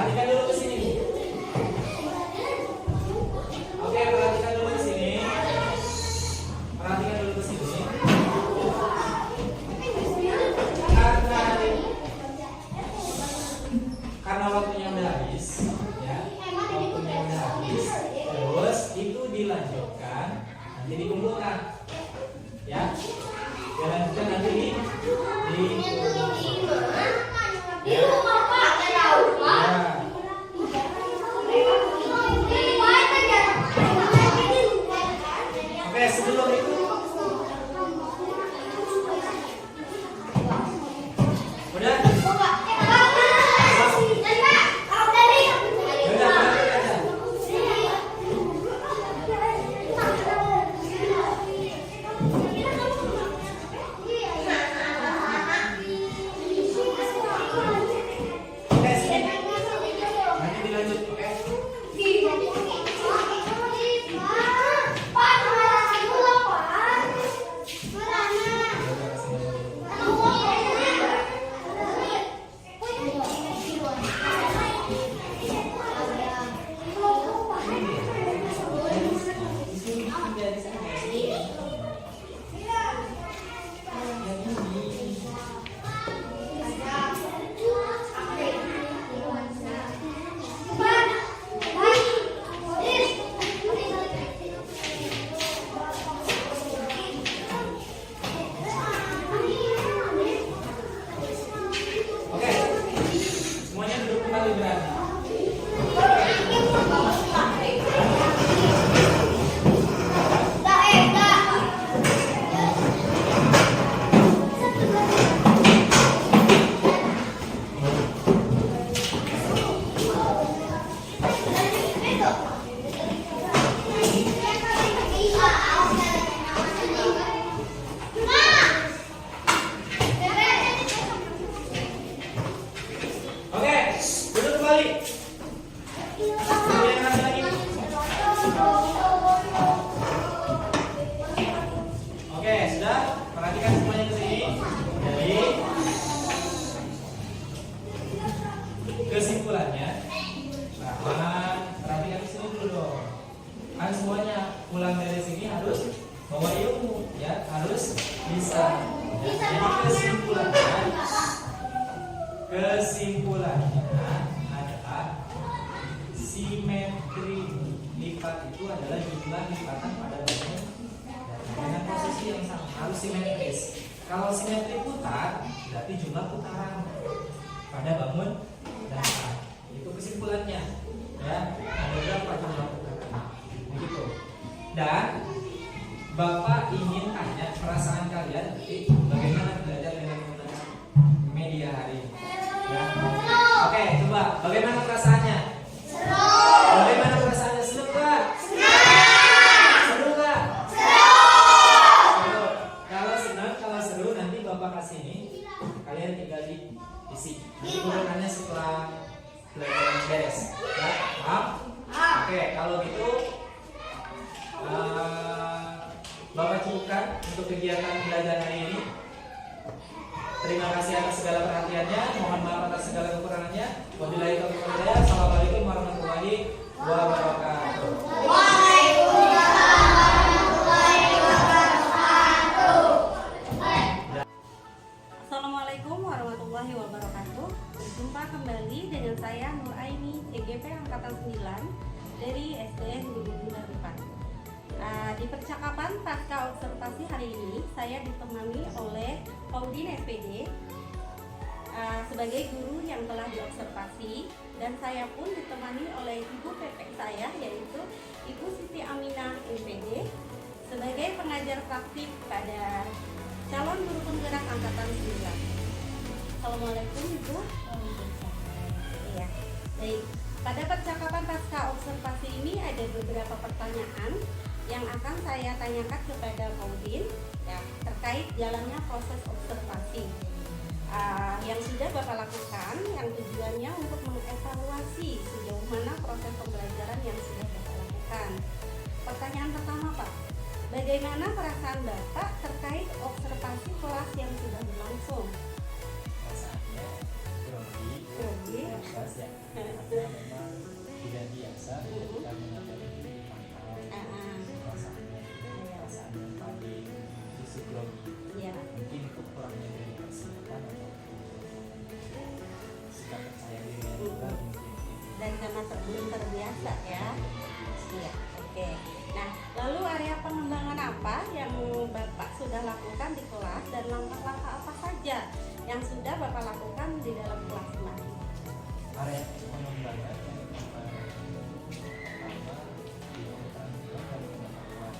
S3: Perhatikan dulu ke sini. Oke, perhatikan dulu ke sini. Perhatikan dulu ke sini. Karena waktunya udah habis, ya. Waktunya udah habis. Terus itu dilanjutkan, nanti dikumpulkan. Ya. Dilanjutkan nanti
S4: Di rumah Pak, ada rumah.
S3: Oke, sebelum itu udah. Oke, sini. Nanti dilanjut, oke? Oke. Semuanya duduk kembali berani. Oke, duduk kembali. Kemudian lagi. Oke, sudah. Perhatikan semuanya ke sini. Jadi kesimpulannya, perhatikan di sini dulu dong. Kan semuanya pulang dari sini harus bawa ilmu, ya, harus bisa. Ya, jadi kesimpulannya adalah simetri lipat itu adalah jumlah lipatan pada bagian dengan posisi yang sama, harus simetris. Kalau simetri putar berarti jumlah putaran pada bangun dasar. Itu kesimpulannya, ya. Ada berapa jumlah putaran? Begitu. Dan Bapak ingin tanya perasaan kalian nanti bagaimana belajar dengan menggunakan media hari ini. Ya. Oke, coba bagaimana perasaannya? Seru. Bagaimana perasaannya? Senang nggak? Seru nggak? Seru. Kalau senang, kalau seru nanti Bapak kasih ini, kalian tinggal diisi. Nanti urutannya setelah pelajaran beres. Ya, paham? Oke, kalau gitu Bapak cukupkan untuk kegiatan belajar hari ini. Terima kasih atas segala perhatiannya. Mohon maaf atas segala kekurangannya. Wabillahi taufiq wal hidayah. Assalamualaikum warahmatullahi wabarakatuh.
S1: Assalamualaikum warahmatullahi wabarakatuh. Berjumpa kembali dengan saya Nur Aini, CGP Angkatan 9 dari SDN Gunung Darupan. Di percakapan pasca observasi hari ini, saya ditemani oleh Paudin SPD sebagai guru yang telah diobservasi, dan saya pun ditemani oleh ibu PP saya, yaitu Ibu Siti Aminah MPD sebagai pengajar praktik pada calon guru penggerak Angkatan 9. Assalamualaikum Ibu. Iya. Baik. Pada percakapan pasca observasi ini ada beberapa pertanyaan yang akan saya tanyakan kepada Paudin, ya, terkait jalannya proses observasi yang sudah Bapak lakukan, yang tujuannya untuk mengevaluasi sejauh mana proses pembelajaran yang sudah Bapak lakukan. Pertanyaan pertama, Pak, bagaimana perasaan Bapak terkait observasi kelas yang sudah berlangsung?
S2: Perasaannya grogi,
S1: Grogi.
S2: nervous, ya, karena memang tidak biasa ketika menghadapi mahal perasaan yang paling psikologi.
S1: Iya.
S2: Mungkin itu kurangnya dari persiapan atau sikap percaya diri yang juga mungkin.
S1: Dan karena belum terbiasa ya. Iya, oke. Nah, lalu area pengembangan apa yang Bapak sudah lakukan di kelas dan langkah-langkah apa saja yang sudah Bapak lakukan di dalam kelas kemarin?
S2: Area pengembangan yang pertama dilakukan dan pengetahuan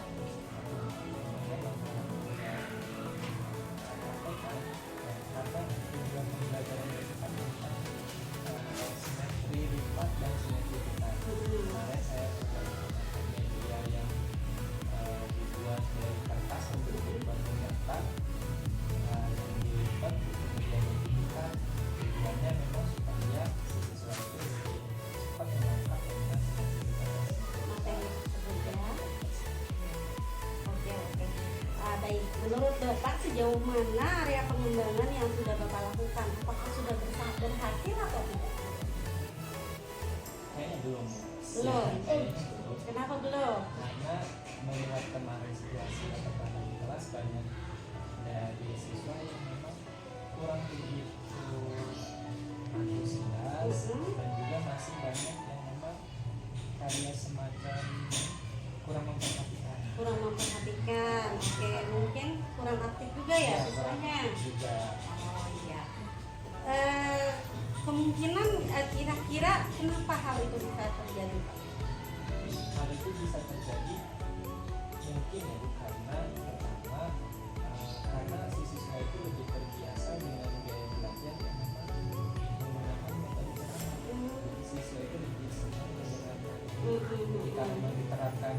S2: karena tujuan pembelajaran dari simetri lipat dan simetri pita. Kemarin saya menggunakan media yang dibuat dari kertas untuk bangun data yang dilipat kemudian dibuka. Tujuannya memang supaya siswa itu cepat menangkap dengan
S1: Materi tersebut ya. Oke. Baik, menurut Bapak sejauh mana area pengembangan yang sudah Bapak lakukan? Apakah sudah berhasil atau tidak?
S2: kayaknya belum.
S1: Belum.
S2: Kayaknya belum.
S1: Kenapa belum?
S2: Karena melihat kemarin situasi katakanlah di kelas banyak dari siswa yang memang kurang begitu antusias dan juga masih banyak yang memang karya semacam kurang memperhatikan.
S1: Kurang memperhatikan. Oke, mungkin kurang aktif juga ya siswanya.
S2: Juga
S1: Oh iya. Kemungkinan kira-kira kenapa hal itu bisa terjadi, Pak?
S2: hal itu bisa terjadi mungkin ya Bu, karena pertama karena si siswa itu lebih terbiasa dengan gaya belajar yang memang menggunakan metode ceramah. Jadi siswa itu lebih senang mendengarkan. Jika memang diterapkan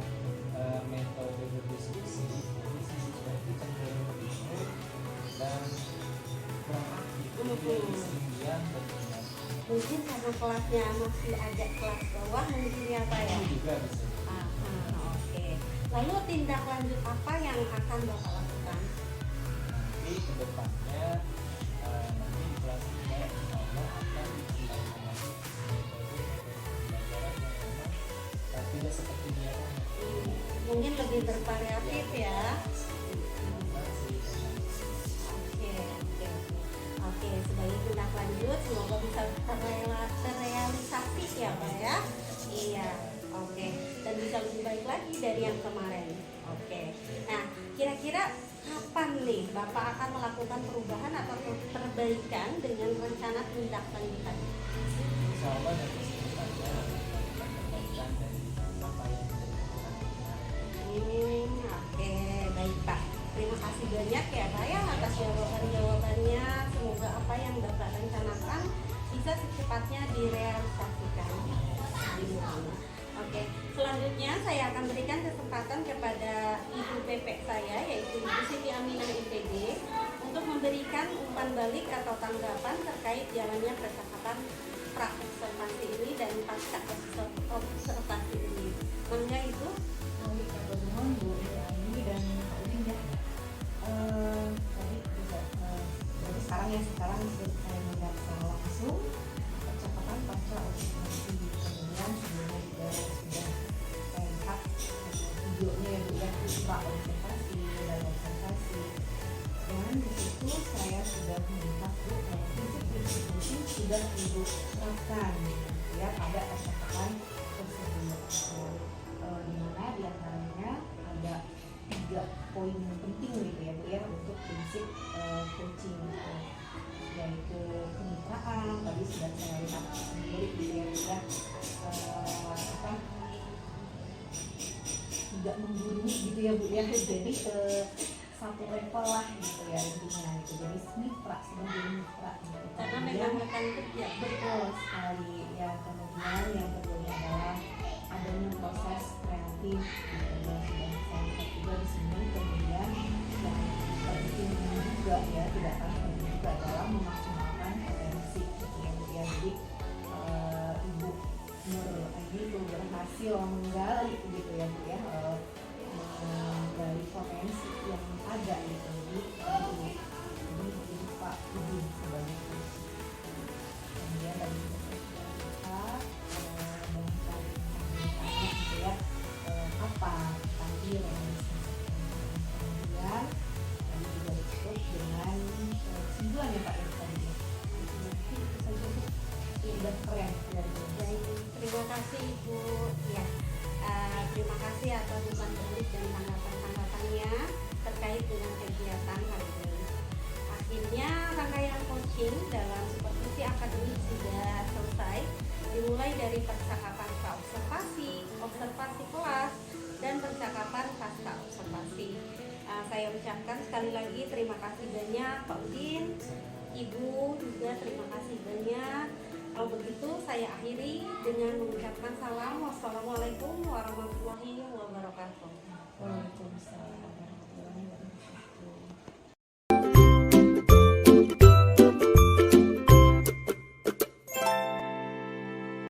S2: metode berdiskusi, jadi si siswa itu cenderung lebih smooth dan kurang aktif. Jadi lebih sering diam dan mendengar.
S1: Mungkin karena kelasnya masih agak kelas bawah mungkin ya Pak ya?
S2: Itu juga bisa.
S1: Oke. Lalu tindak lanjut apa yang akan Bapak lakukan?
S2: Nanti ke depannya nanti di kelas 3 insya Allah akan dikembangkan lagi metode pembelajaran yang memang tidak seperti biasanya.
S1: Mungkin lebih bervariatif ya. Oke, sebagai tindak lanjut semoga bisa terrealisasi ya Pak ya. Iya, oke. Dan bisa lebih baik lagi dari yang kemarin. Oke. Nah, kira-kira kapan nih Bapak akan melakukan perubahan atau perbaikan dengan rencana tindak lanjutan?
S2: Insya Allah nanti secepatnya akan perbaikan dari apa yang menjadi kekurangan kemarin.
S1: Oke, baik Pak. Terima kasih banyak ya Pak ya atas jawaban-jawabannya. Semoga apa yang Bapak rencanakan bisa secepatnya direalisasikan. Oke, selanjutnya saya akan berikan kesempatan kepada Ibu PP saya yaitu Ibu Siti Aminah IPD untuk memberikan umpan balik atau tanggapan terkait jalannya percakapan pra-observasi ini dan pasca observasi ini. Mangga Ibu.
S5: Baik, Bu Ini dan Pak Udin ya. Tadi juga berarti sekarang saya melihat secara langsung percakapan pasca observasi. Kemudian sebelumnya juga sudah saya lihat videonya ya Bu ya, pra observasi dan observasi. Dan di situ saya sudah melihat Bu prinsip-prinsip penting sudah Ibu terapkan ya pada percakapan tersebut. Di mana diantaranya ada 3 poin yang penting gitu ya Bu ya untuk prinsip coaching gitu. Yaitu kemitraan, tadi sudah saya lihat sendiri gitu ya Bu ya, tidak menggurui gitu ya Bu ya, jadi satu level lah gitu ya intinya gitu. Jadi mitra sebagai mitra gitu.
S1: Karena memang rekan kerja.
S5: Betul sekali ya. Kemudian yang kedua adalah adanya proses kreatif gitu ya, sudah saya lihat juga di sini. Kemudian yang penting juga ya, tidak kalah penting juga adalah memaksimalkan potensi gitu ya. Jadi Ibu Nur Aini itu berhasil menggali gitu ya Bu ya, menggali potensi yang ada gitu di Pak Udin sebagai coach. Kemudian tadi
S1: Terima kasih Ibu. Ya, terima kasih atas umpan balik dan tanggapan-tanggapannya terkait dengan kegiatan hari ini. Akhirnya rangkaian coaching dalam supervisi akademik sudah selesai, dimulai dari percakapan praobservasi, observasi kelas, dan percakapan pasca observasi. Saya ucapkan sekali lagi terima kasih banyak Pak Udin, Ibu juga terima kasih banyak. Kalau begitu saya akhiri dengan mengucapkan salam. Wassalamualaikum warahmatullahi wabarakatuh.
S5: Waalaikumsalam.